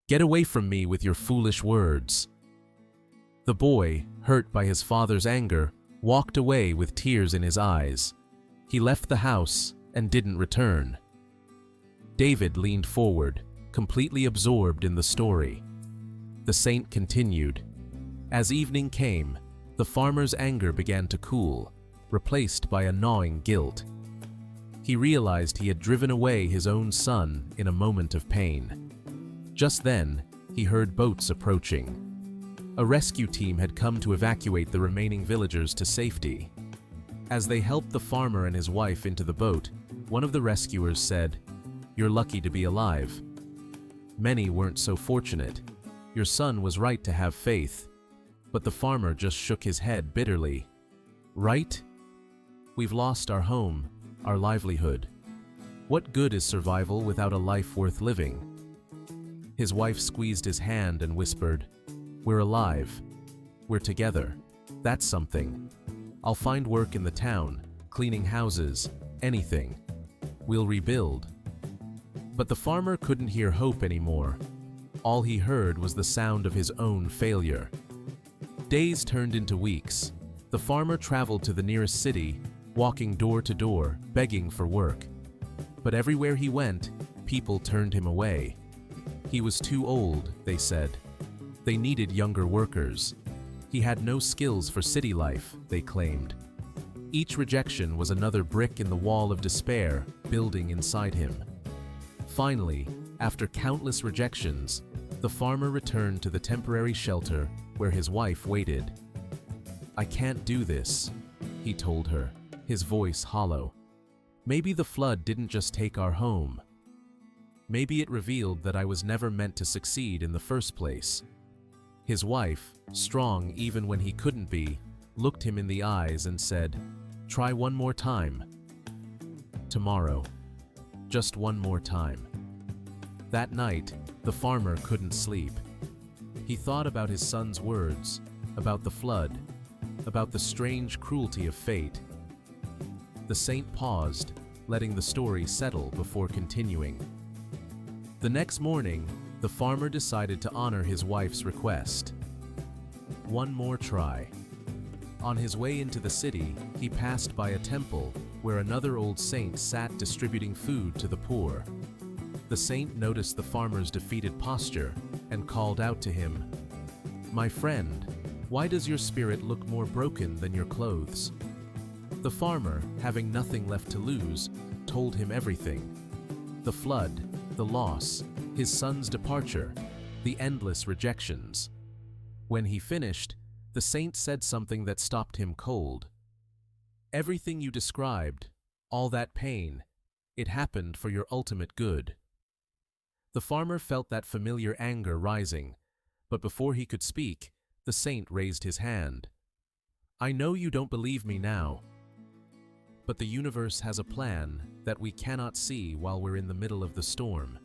Get away from me with your foolish words." The boy, hurt by his father's anger, walked away with tears in his eyes. He left the house and didn't return. David leaned forward, completely absorbed in the story. The saint continued. As evening came, the farmer's anger began to cool, replaced by a gnawing guilt. He realized he had driven away his own son in a moment of pain. Just then, he heard boats approaching. A rescue team had come to evacuate the remaining villagers to safety. As they helped the farmer and his wife into the boat, one of the rescuers said, "You're lucky to be alive. Many weren't so fortunate. Your son was right to have faith." But the farmer just shook his head bitterly. "Right? We've lost our home, our livelihood. What good is survival without a life worth living?" His wife squeezed his hand and whispered, "We're alive. We're together. That's something. I'll find work in the town, cleaning houses, anything. We'll rebuild." But the farmer couldn't hear hope anymore. All he heard was the sound of his own failure. Days turned into weeks. The farmer traveled to the nearest city, walking door to door, begging for work. But everywhere he went, people turned him away. He was too old, they said. They needed younger workers. He had no skills for city life, they claimed. Each rejection was another brick in the wall of despair building inside him. Finally, after countless rejections, the farmer returned to the temporary shelter where his wife waited. "I can't do this," he told her, his voice hollow. "Maybe the flood didn't just take our home. Maybe it revealed that I was never meant to succeed in the first place." His wife, strong even when he couldn't be, looked him in the eyes and said, "Try one more time. Tomorrow. Just one more time." That night, the farmer couldn't sleep. He thought about his son's words, about the flood, about the strange cruelty of fate. The saint paused, letting the story settle before continuing. The next morning, the farmer decided to honor his wife's request. One more try. On his way into the city, he passed by a temple where another old saint sat distributing food to the poor. The saint noticed the farmer's defeated posture and called out to him, "My friend, why does your spirit look more broken than your clothes?" The farmer, having nothing left to lose, told him everything. The flood, the loss, his son's departure, the endless rejections. When he finished, the saint said something that stopped him cold. "Everything you described, all that pain, it happened for your ultimate good." The farmer felt that familiar anger rising, but before he could speak, the saint raised his hand. "I know you don't believe me now, but the universe has a plan that we cannot see while we're in the middle of the storm.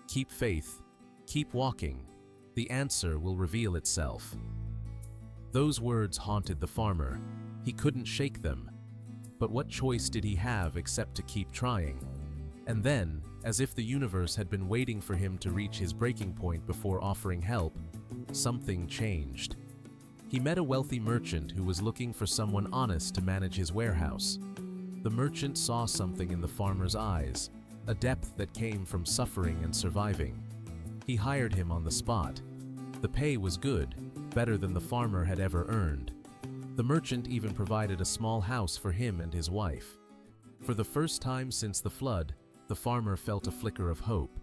Keep faith, keep walking, the answer will reveal itself." Those words haunted the farmer. He couldn't shake them. But what choice did he have except to keep trying? And then, as if the universe had been waiting for him to reach his breaking point before offering help, something changed. He met a wealthy merchant who was looking for someone honest to manage his warehouse. The merchant saw something in the farmer's eyes, a depth that came from suffering and surviving. He hired him on the spot. The pay was good, better than the farmer had ever earned. The merchant even provided a small house for him and his wife. For the first time since the flood, the farmer felt a flicker of hope.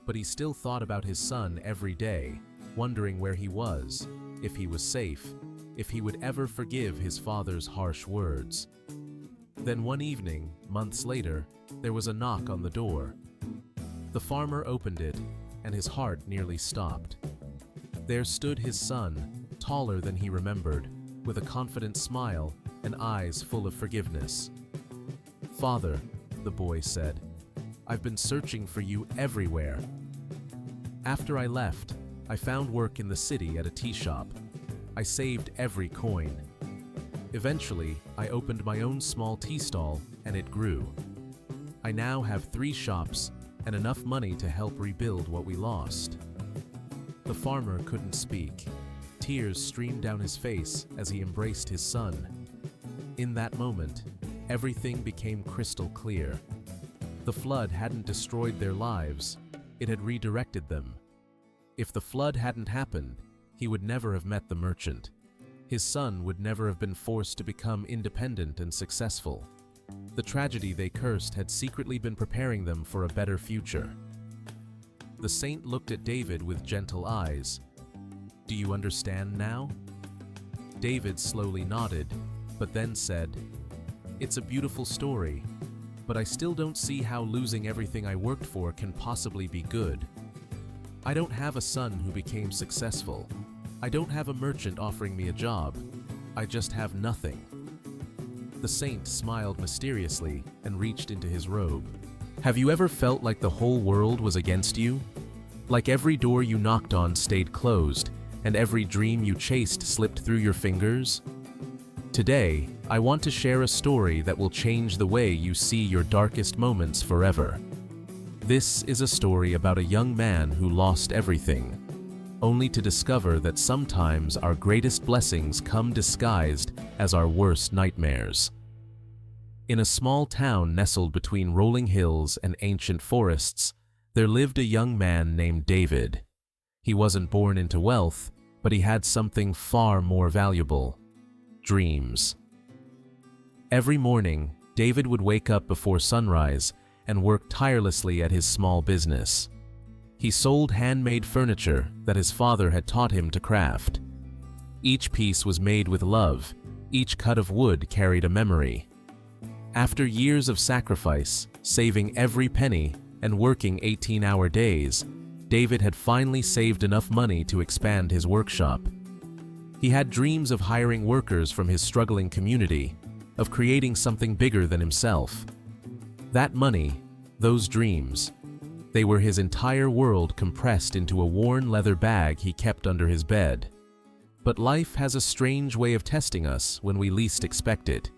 But he still thought about his son every day, wondering where he was, if he was safe, if he would ever forgive his father's harsh words. Then one evening, months later, there was a knock on the door. The farmer opened it, and his heart nearly stopped. There stood his son, taller than he remembered, with a confident smile and eyes full of forgiveness. "Father," the boy said, "I've been searching for you everywhere. After I left, I found work in the city at a tea shop. I saved every coin. Eventually, I opened my own small tea stall, and it grew. I now have 3 shops and enough money to help rebuild what we lost." The farmer couldn't speak. Tears streamed down his face as he embraced his son. In that moment, everything became crystal clear. The flood hadn't destroyed their lives, it had redirected them. If the flood hadn't happened, he would never have met the merchant. His son would never have been forced to become independent and successful. The tragedy they cursed had secretly been preparing them for a better future. The saint looked at David with gentle eyes. "Do you understand now?" David slowly nodded, but then said, "It's a beautiful story, but I still don't see how losing everything I worked for can possibly be good. I don't have a son who became successful. I don't have a merchant offering me a job. I just have nothing." The saint smiled mysteriously and reached into his robe. Have you ever felt like the whole world was against you? Like every door you knocked on stayed closed, and every dream you chased slipped through your fingers? Today, I want to share a story that will change the way you see your darkest moments forever. This is a story about a young man who lost everything, only to discover that sometimes our greatest blessings come disguised as our worst nightmares. In a small town nestled between rolling hills and ancient forests, there lived a young man named David. He wasn't born into wealth, but he had something far more valuable: dreams. Every morning, David would wake up before sunrise and work tirelessly at his small business. He sold handmade furniture that his father had taught him to craft. Each piece was made with love, each cut of wood carried a memory. After years of sacrifice, saving every penny, and working 18-hour days, David had finally saved enough money to expand his workshop. He had dreams of hiring workers from his struggling community, of creating something bigger than himself. That money, those dreams, they were his entire world compressed into a worn leather bag he kept under his bed. But life has a strange way of testing us when we least expect it.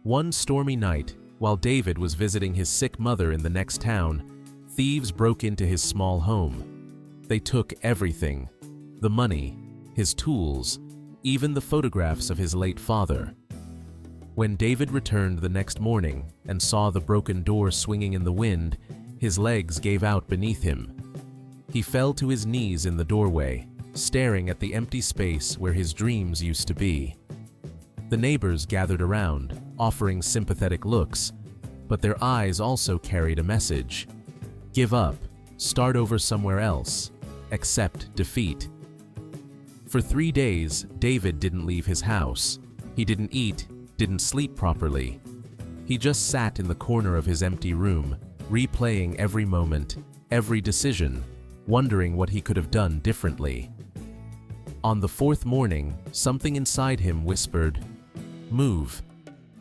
One stormy night, while David was visiting his sick mother in the next town, thieves broke into his small home. They took everything: the money, his tools, even the photographs of his late father. When David returned the next morning and saw the broken door swinging in the wind, his legs gave out beneath him. He fell to his knees in the doorway, staring at the empty space where his dreams used to be. The neighbors gathered around, offering sympathetic looks, but their eyes also carried a message: give up, start over somewhere else, accept defeat. For 3 days, David didn't leave his house. He didn't eat, didn't sleep properly. He just sat in the corner of his empty room, replaying every moment, every decision, wondering what he could have done differently. On the 4th morning, something inside him whispered, "Move."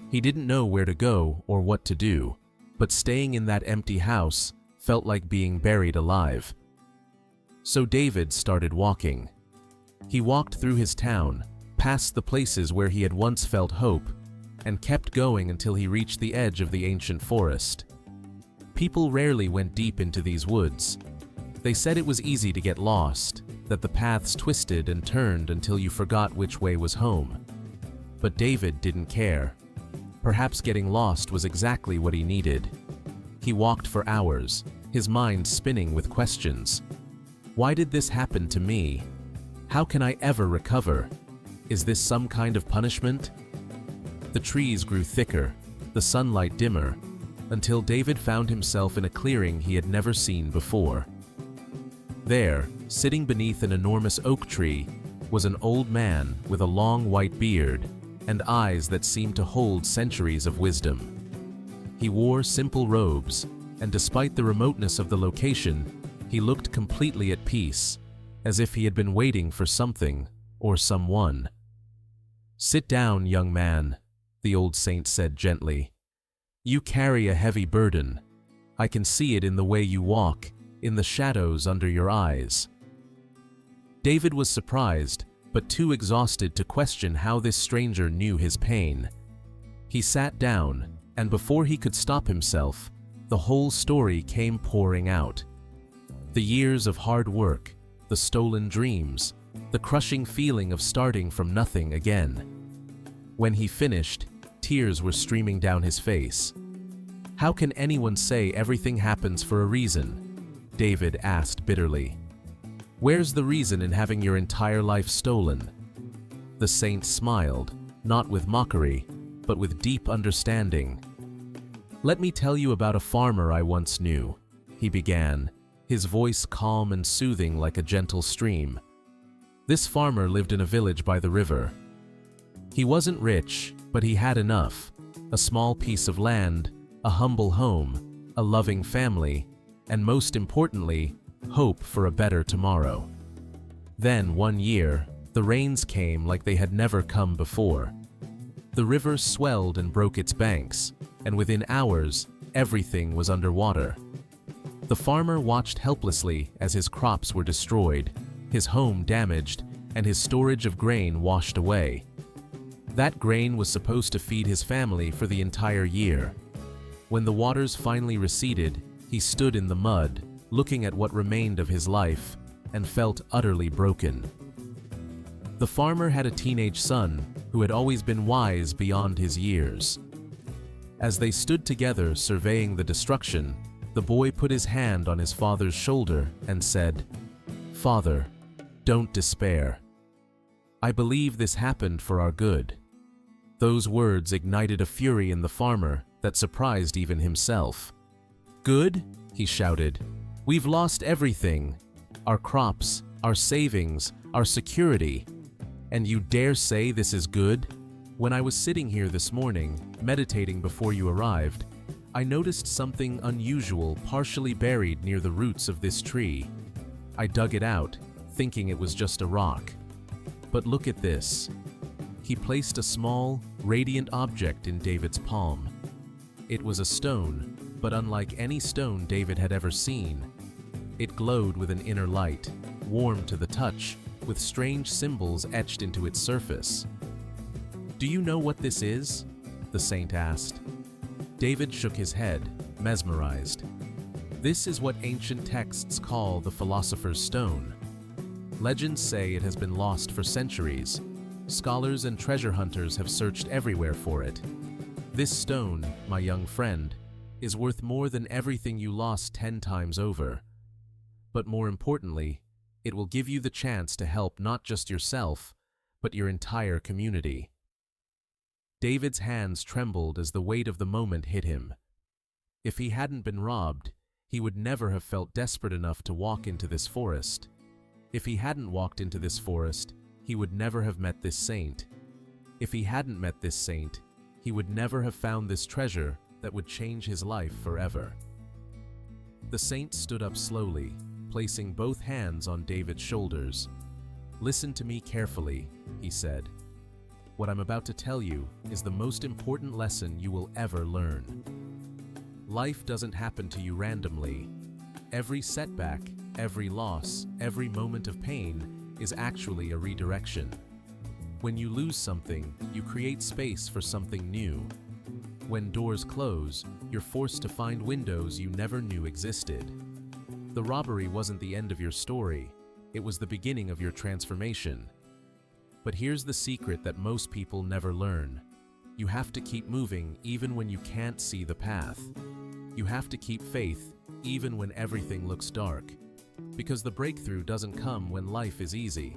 He didn't know where to go or what to do, but staying in that empty house felt like being buried alive. So David started walking. He walked through his town, past the places where he had once felt hope, and kept going until he reached the edge of the ancient forest. People rarely went deep into these woods. They said it was easy to get lost, that the paths twisted and turned until you forgot which way was home. But David didn't care. Perhaps getting lost was exactly what he needed. He walked for hours, his mind spinning with questions. Why did this happen to me? How can I ever recover? Is this some kind of punishment? The trees grew thicker, the sunlight dimmer, until David found himself in a clearing he had never seen before. There, sitting beneath an enormous oak tree, was an old man with a long white beard and eyes that seemed to hold centuries of wisdom. He wore simple robes, and despite the remoteness of the location, he looked completely at peace, as if he had been waiting for something or someone. "Sit down, young man," the old saint said gently. "You carry a heavy burden. I can see it in the way you walk, in the shadows under your eyes." David was surprised, but too exhausted to question how this stranger knew his pain. He sat down, and before he could stop himself, the whole story came pouring out. The years of hard work, the stolen dreams, the crushing feeling of starting from nothing again. When he finished, tears were streaming down his face. "How can anyone say everything happens for a reason?" David asked bitterly. "Where's the reason in having your entire life stolen?" The saint smiled, not with mockery, but with deep understanding. "Let me tell you about a farmer I once knew," he began, his voice calm and soothing like a gentle stream. "This farmer lived in a village by the river. He wasn't rich, but he had enough: a small piece of land, a humble home, a loving family, and most importantly, hope for a better tomorrow. Then, one year, the rains came like they had never come before. The river swelled and broke its banks, and within hours, everything was underwater. The farmer watched helplessly as his crops were destroyed, his home damaged, and his storage of grain washed away. That grain was supposed to feed his family for the entire year. When the waters finally receded, he stood in the mud, looking at what remained of his life, and felt utterly broken. The farmer had a teenage son who had always been wise beyond his years. As they stood together surveying the destruction, the boy put his hand on his father's shoulder and said, "Father, don't despair. I believe this happened for our good." Those words ignited a fury in the farmer that surprised even himself. "Good?" he shouted. "We've lost everything. Our crops, our savings, our security. And you dare say this is good?" When I was sitting here this morning, meditating before you arrived, I noticed something unusual partially buried near the roots of this tree. I dug it out, thinking it was just a rock. But look at this. He placed a small, radiant object in David's palm. It was a stone, but unlike any stone David had ever seen. It glowed with an inner light, warm to the touch, with strange symbols etched into its surface. "Do you know what this is?" the saint asked. David shook his head, mesmerized. "This is what ancient texts call the Philosopher's Stone. Legends say it has been lost for centuries. Scholars and treasure hunters have searched everywhere for it. This stone, my young friend, is worth more than everything you lost 10 times over. But more importantly, it will give you the chance to help not just yourself, but your entire community." David's hands trembled as the weight of the moment hit him. If he hadn't been robbed, he would never have felt desperate enough to walk into this forest. If he hadn't walked into this forest, he would never have met this saint. If he hadn't met this saint, he would never have found this treasure that would change his life forever. The saint stood up slowly, placing both hands on David's shoulders. "Listen to me carefully," he said. "What I'm about to tell you is the most important lesson you will ever learn. Life doesn't happen to you randomly. Every setback, every loss, every moment of pain is actually a redirection. When you lose something, you create space for something new. When doors close, you're forced to find windows you never knew existed. The robbery wasn't the end of your story, it was the beginning of your transformation. But here's the secret that most people never learn. You have to keep moving even when you can't see the path. You have to keep faith even when everything looks dark. Because the breakthrough doesn't come when life is easy.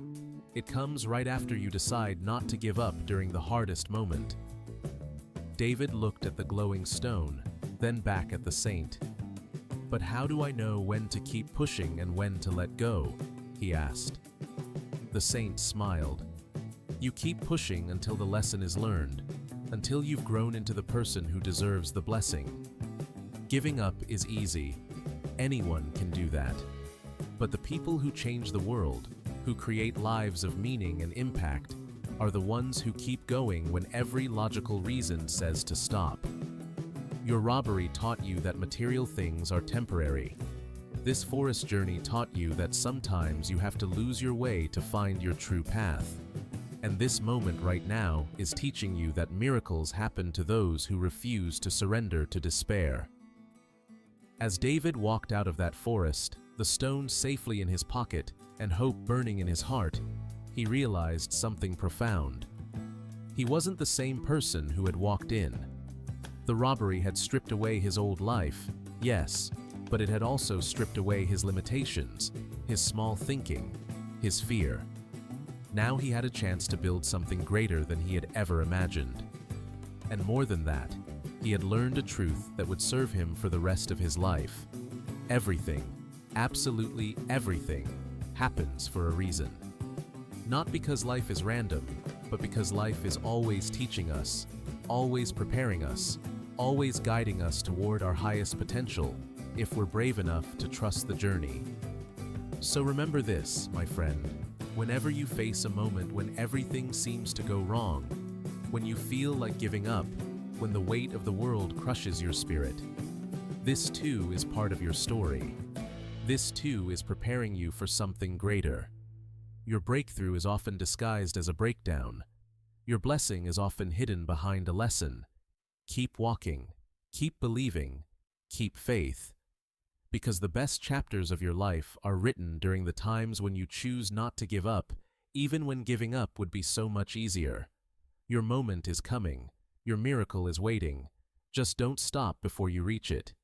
It comes right after you decide not to give up during the hardest moment." David looked at the glowing stone, then back at the saint. "But how do I know when to keep pushing and when to let go?" he asked. The saint smiled. "You keep pushing until the lesson is learned, until you've grown into the person who deserves the blessing. Giving up is easy. Anyone can do that. But the people who change the world, who create lives of meaning and impact, are the ones who keep going when every logical reason says to stop. Your robbery taught you that material things are temporary. This forest journey taught you that sometimes you have to lose your way to find your true path. And this moment right now is teaching you that miracles happen to those who refuse to surrender to despair." As David walked out of that forest, the stone safely in his pocket and hope burning in his heart, he realized something profound. He wasn't the same person who had walked in. The robbery had stripped away his old life, yes, but it had also stripped away his limitations, his small thinking, his fear. Now he had a chance to build something greater than he had ever imagined. And more than that, he had learned a truth that would serve him for the rest of his life. Everything, absolutely everything, happens for a reason. Not because life is random, but because life is always teaching us, always preparing us, always guiding us toward our highest potential, if we're brave enough to trust the journey. So remember this, my friend, whenever you face a moment when everything seems to go wrong, when you feel like giving up, when the weight of the world crushes your spirit, this too is part of your story. This too is preparing you for something greater. Your breakthrough is often disguised as a breakdown. Your blessing is often hidden behind a lesson. Keep walking, keep believing, keep faith. Because the best chapters of your life are written during the times when you choose not to give up, even when giving up would be so much easier. Your moment is coming. Your miracle is waiting. Just don't stop before you reach it.